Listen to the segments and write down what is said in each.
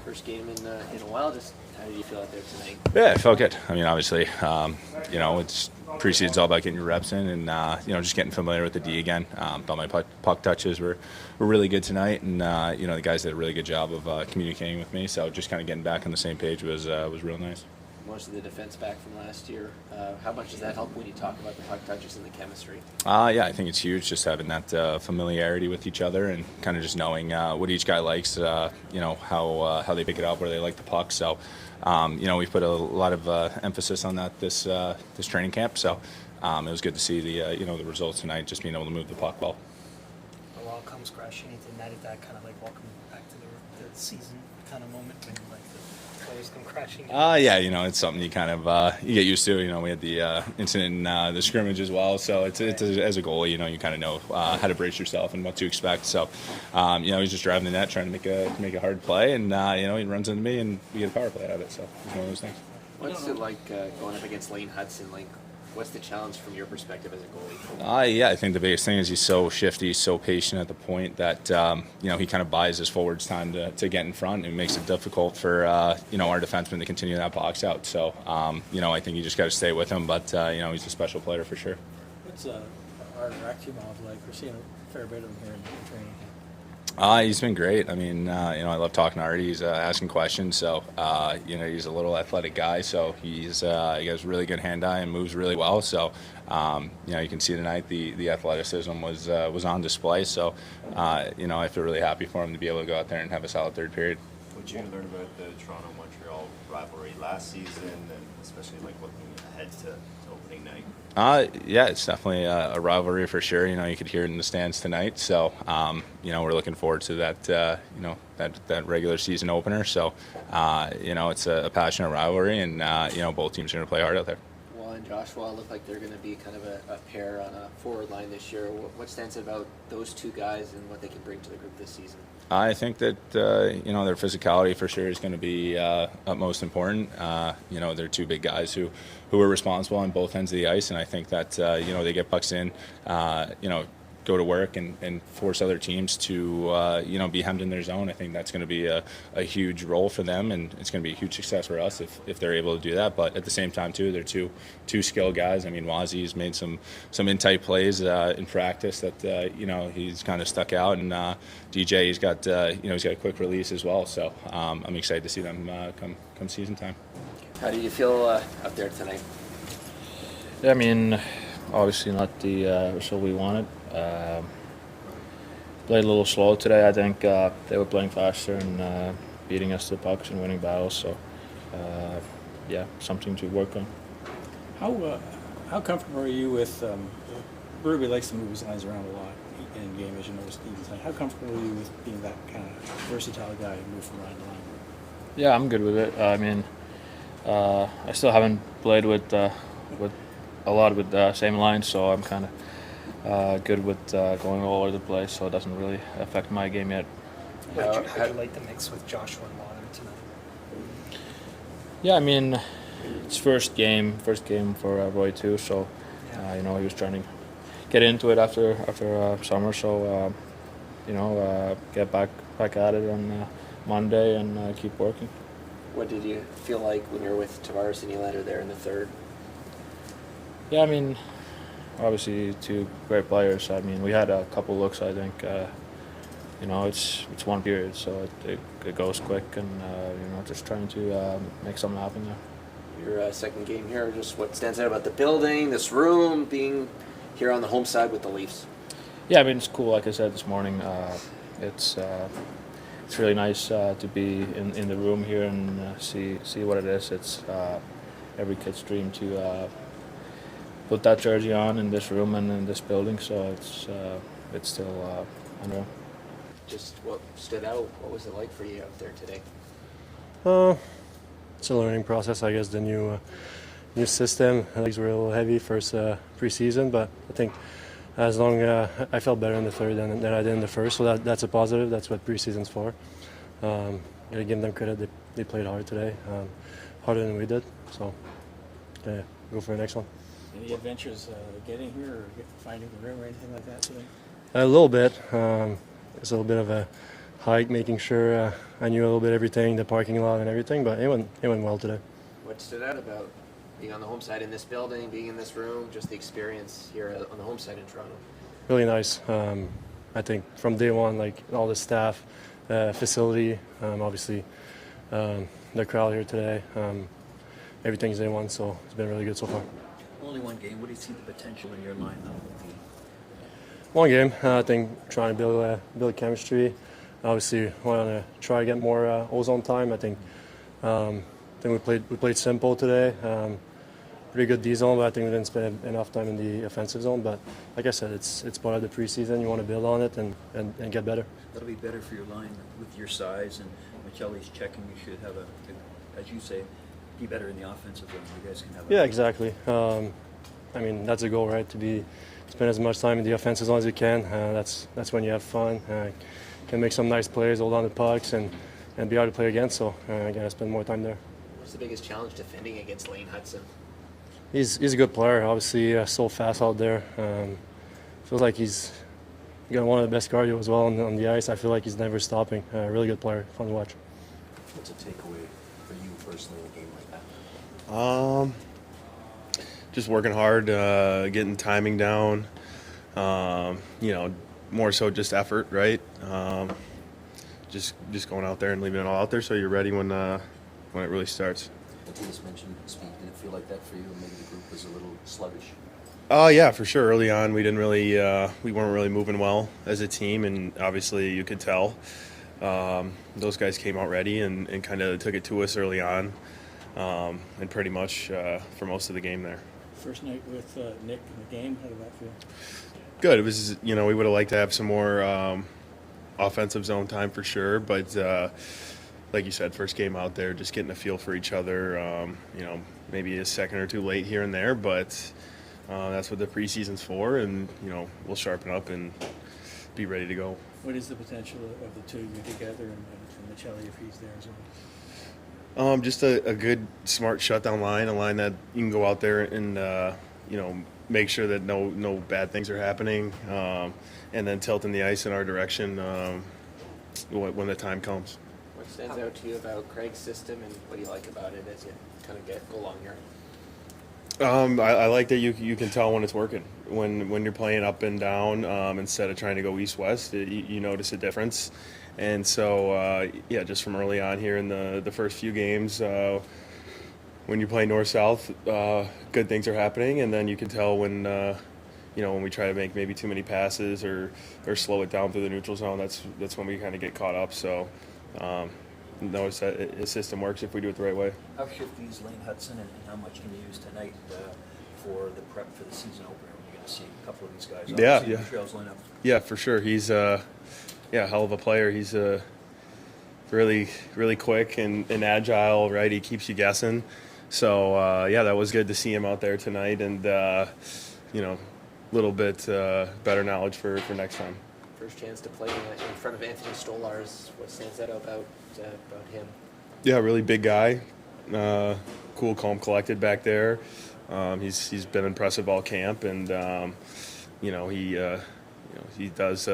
First game in a while. Just how did you feel out there tonight? Yeah, it felt good. I mean, obviously, it's preseason's all about getting your reps in and, just getting familiar with the D again. Thought my puck touches were really good tonight, and, the guys did a really good job of communicating with me. So just kind of getting back on the same page was real nice. Most of the defense back from last year. How much does that help when you talk about the puck touches and the chemistry? Yeah, I think it's huge just having that familiarity with each other and kind of just knowing what each guy likes, how they pick it up, where they like the puck. So, we've put a lot of emphasis on that this training camp. So it was good to see the results tonight, just being able to move the puck well. A lot comes crashing into net. Is that kind of like welcome back to the season kind of moment when like the players come crashing? Yeah, it's something you kind of you get used to. We had the incident in the scrimmage as well, so it's as a goalie, you kind of know how to brace yourself and what to expect. So, he's just driving the net, trying to make a hard play, and he runs into me, and we get a power play out of it. So it's one of those things. What's it like going up against Lane Hudson? Like, what's the challenge from your perspective as a goalie? Yeah, I think the biggest thing is he's so shifty, so patient at the point that he kind of buys his forwards time to get in front, and it makes it difficult for our defensemen to continue that box out. So I think you just got to stay with him, but he's a special player for sure. What's Rakimov like? We're seeing a fair bit of him here in training camp. He's been great. I mean, I love talking to Artie. He's asking questions. So, he's a little athletic guy. So he has really good hand-eye and moves really well. So, you can see tonight the athleticism was on display. So, I feel really happy for him to be able to go out there and have a solid third period. What did you learn about the Toronto-Montreal rivalry last season, and especially looking ahead to opening night? Yeah, it's definitely a rivalry for sure. You could hear it in the stands tonight. So, we're looking forward to that, that regular season opener. So, it's a passionate rivalry, and, both teams are going to play hard out there. Well, and Joshua look like they're going to be kind of a pair on a forward line this year. What stands out about those two guys and what they can bring to the group this season? I think that, their physicality for sure is going to be utmost important. They're two big guys who are responsible on both ends of the ice, and I think that, they get pucks in, go to work and force other teams to, be hemmed in their zone. I think that's going to be a huge role for them, and it's going to be a huge success for us if they're able to do that. But at the same time, too, they're two skilled guys. I mean, Wazzy's made some in-tight plays in practice that, he's kind of stuck out, and DJ, he's got a quick release as well. So I'm excited to see them come season time. How do you feel out there tonight? Yeah, I mean, obviously not the result we wanted. Played a little slow today. I think they were playing faster and beating us to the pucks and winning battles. So, something to work on. How comfortable are you with Berube likes to move his lines around a lot in game, as you noticed. How comfortable are you with being that kind of versatile guy who moves from line to line? Yeah, I'm good with it. I mean, I still haven't played with a lot with the same lines, so I'm kind of good with going all over the place, so it doesn't really affect my game yet. How'd you like the mix with Joshua and Water tonight? Yeah, I mean, it's first game for Roy too, so he was trying to get into it after summer, so get back at it on Monday and keep working. What did you feel like when you were with Tavares and Nylander there in the third? Yeah, I mean, obviously two great players. I mean, we had a couple looks. I think it's one period, so it goes quick, and just trying to make something happen there. Your second game here, just what stands out about the building, this room, being here on the home side with the Leafs? Yeah, I mean, it's cool. Like I said this morning, it's really nice to be in the room here and see what it is. It's every kid's dream to put that jersey on in this room and in this building, so it's still unreal. Just what stood out? What was it like for you out there today? It's a learning process, I guess. The new system. Legs were a little heavy first preseason, but I think as long I felt better in the third than I did in the first, so that's a positive. That's what preseason's for. Gotta give them credit. They played hard today, harder than we did. So go for the next one. Any adventures getting here or finding the room or anything like that today? A little bit. It's a little bit of a hike, making sure I knew a little bit everything, the parking lot and everything. But it went well today. What stood out about being on the home side in this building, being in this room, just the experience here on the home side in Toronto? Really nice. I think from day one, like all the staff, facility, obviously the crowd here today, everything's day one, so it's been really good so far. Only one game. What do you see the potential in your line now? One game. I think trying to build chemistry. Obviously, want to try to get more ozone time. I think we played simple today. Pretty good D zone, but I think we didn't spend enough time in the offensive zone. But like I said, it's part of the preseason. You want to build on it and get better. That'll be better for your line with your size, and Maccelli's checking. You should have as you say, be better in the offensive zone. You guys can have. Yeah, exactly. I mean, that's a goal, right? To spend as much time in the offensive zone as you can. That's when you have fun. Can make some nice plays, hold on to pucks, and be able to play against. So I gotta spend more time there. What's the biggest challenge defending against Lane Hudson? He's a good player. Obviously, so fast out there. Feels like he's got one of the best cardio as well on the ice. I feel like he's never stopping. Really good player, fun to watch. What's a takeaway for you personally in a game like that? Just working hard, getting timing down. More so just effort, right? Just going out there and leaving it all out there so you're ready when it really starts. Matias mentioned speed. Did it feel like that for you? Maybe the group was a little sluggish. Yeah, for sure. Early on, we weren't really moving well as a team, and obviously you could tell. Those guys came out ready and kind of took it to us early on, and pretty much for most of the game there. First night with Nick in the game, how did that feel? Good. It was, we would have liked to have some more offensive zone time for sure, but like you said, first game out there, just getting a feel for each other. Maybe a second or two late here and there, but that's what the preseason's for, and we'll sharpen up and be ready to go. What is the potential of the two of you together, and Maccelli if he's there as well? Just a good, smart shutdown line, a line that you can go out there and make sure that no bad things are happening, and then tilting the ice in our direction when the time comes. What stands out to you about Craig's system, and what do you like about it as you kind of go along here? I like that you can tell when it's working. When you're playing up and down instead of trying to go east-west, you notice a difference. And so, just from early on here in the first few games, when you play north-south, good things are happening, and then you can tell when we try to make maybe too many passes or slow it down through the neutral zone. That's when we kind of get caught up. So, notice that his system works if we do it the right way. How shifty is Lane Hudson, and how much can you use tonight for the prep for the season opener? You're going to see a couple of these guys. Yeah. Montreal's line up. Yeah, for sure. He's hell of a player. He's really, really quick and agile, right? He keeps you guessing. So, that was good to see him out there tonight, and, a little bit better knowledge for next time. First chance to play in front of Anthony Stolarz. What stands out about him? Yeah, really big guy. Cool, calm, collected back there. He's been impressive all camp, and, he does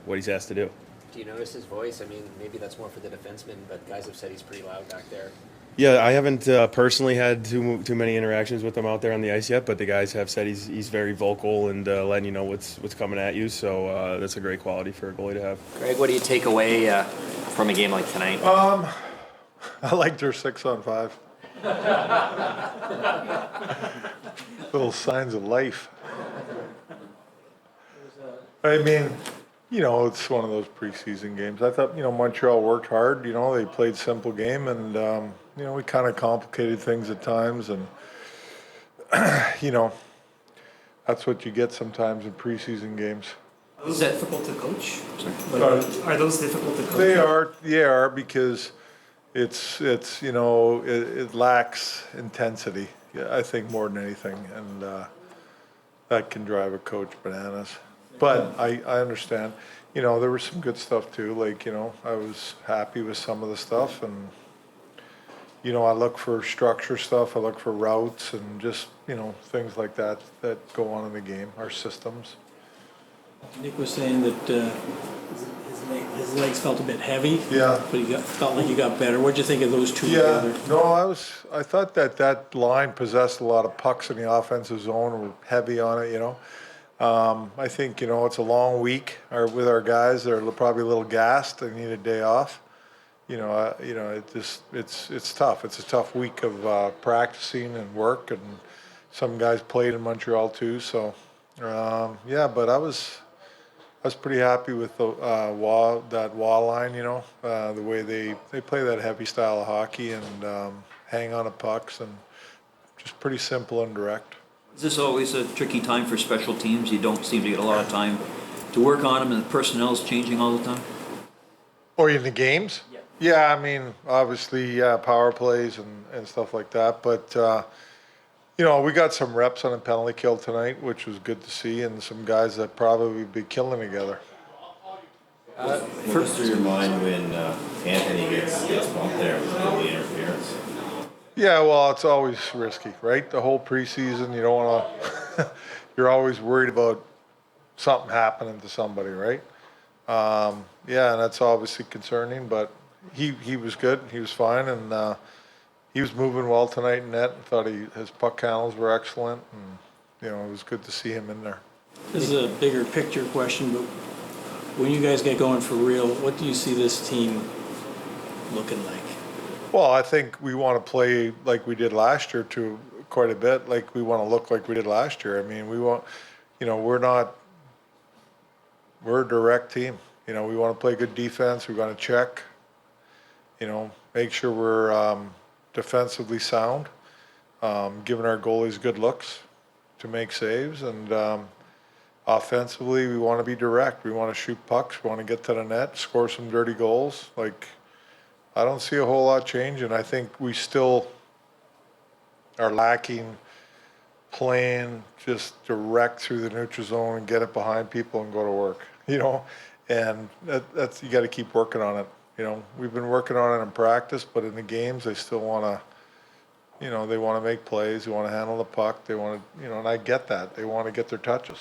what he's asked to do. Do you notice his voice? I mean, maybe that's more for the defenseman, but guys have said he's pretty loud back there. Yeah, I haven't personally had too many interactions with him out there on the ice yet, but the guys have said he's very vocal and letting you know what's coming at you. So that's a great quality for a goalie to have. Greg, what do you take away from a game like tonight? I liked their 6-on-5. Little signs of life. I mean, it's one of those preseason games. I thought, Montreal worked hard. They played simple game, and we kind of complicated things at times, and that's what you get sometimes in preseason games. Are those difficult to coach? Are those difficult to coach? They are because it lacks intensity. I think more than anything, and that can drive a coach bananas. But I understand. There was some good stuff too. Like, I was happy with some of the stuff, and I look for structure stuff. I look for routes and just things like that go on in the game. Our systems. Nick was saying that his his legs felt a bit heavy. Yeah. But felt like he got better. What'd you think of those two Yeah, together? no, I thought that line possessed a lot of pucks in the offensive zone, were heavy on it, you know. I think, you know, it's a long week with our guys. They're probably a little gassed. They need a day off. It's tough. It's a tough week of practicing and work, and some guys played in Montreal too. So, but I was pretty happy with the wall line. You know, the way they play that heavy style of hockey and hang on to pucks, and just pretty simple and direct. Is this always a tricky time for special teams? You don't seem to get a lot of time to work on them, and the personnel's changing all the time? Or in the games? Yeah, I mean, obviously, power plays and stuff like that. But, you know, we got some reps on a penalty kill tonight, which was good to see, and some guys that probably be killing together. What goes through your mind when Anthony gets bumped there with the interference? Yeah, well, it's always risky, right? The whole preseason, you don't want to, you're always worried about something happening to somebody, right? And that's obviously concerning, but he was good. He was fine, and he was moving well tonight in net. I thought his puck handles were excellent, and, you know, it was good to see him in there. This is a bigger picture question, but when you guys get going for real, what do you see this team looking like? Well, I think we want to play like we did last year to quite a bit. Like we want to look like we did last year. I mean, we want, you know, we're a direct team. You know, we want to play good defense. We want to check, you know, make sure we're defensively sound, giving our goalies good looks to make saves. And offensively, we want to be direct. We want to shoot pucks. We want to get to the net, score some dirty goals. Like, I don't see a whole lot changing. I think we still are lacking playing just direct through the neutral zone and get it behind people and go to work, you know? And that's you got to keep working on it. You know, we've been working on it in practice, but in the games, they still want to, you know, they want to make plays. They want to handle the puck. They want to, you know, and I get that. They want to get their touches.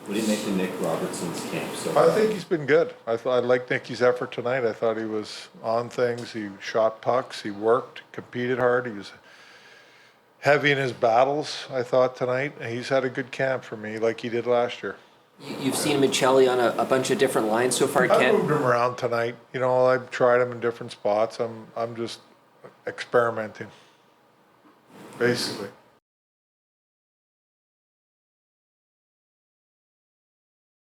What do you make of Nick Robertson's camp? I think he's been good. I liked Nicky's effort tonight. I thought he was on things. He shot pucks. He worked, competed hard. He was heavy in his battles, I thought, tonight. And he's had a good camp for me, like he did last year. You've seen Maccelli on a bunch of different lines so far, I Ken? moved him around tonight. You know, I've tried him in different spots. I'm just experimenting, basically.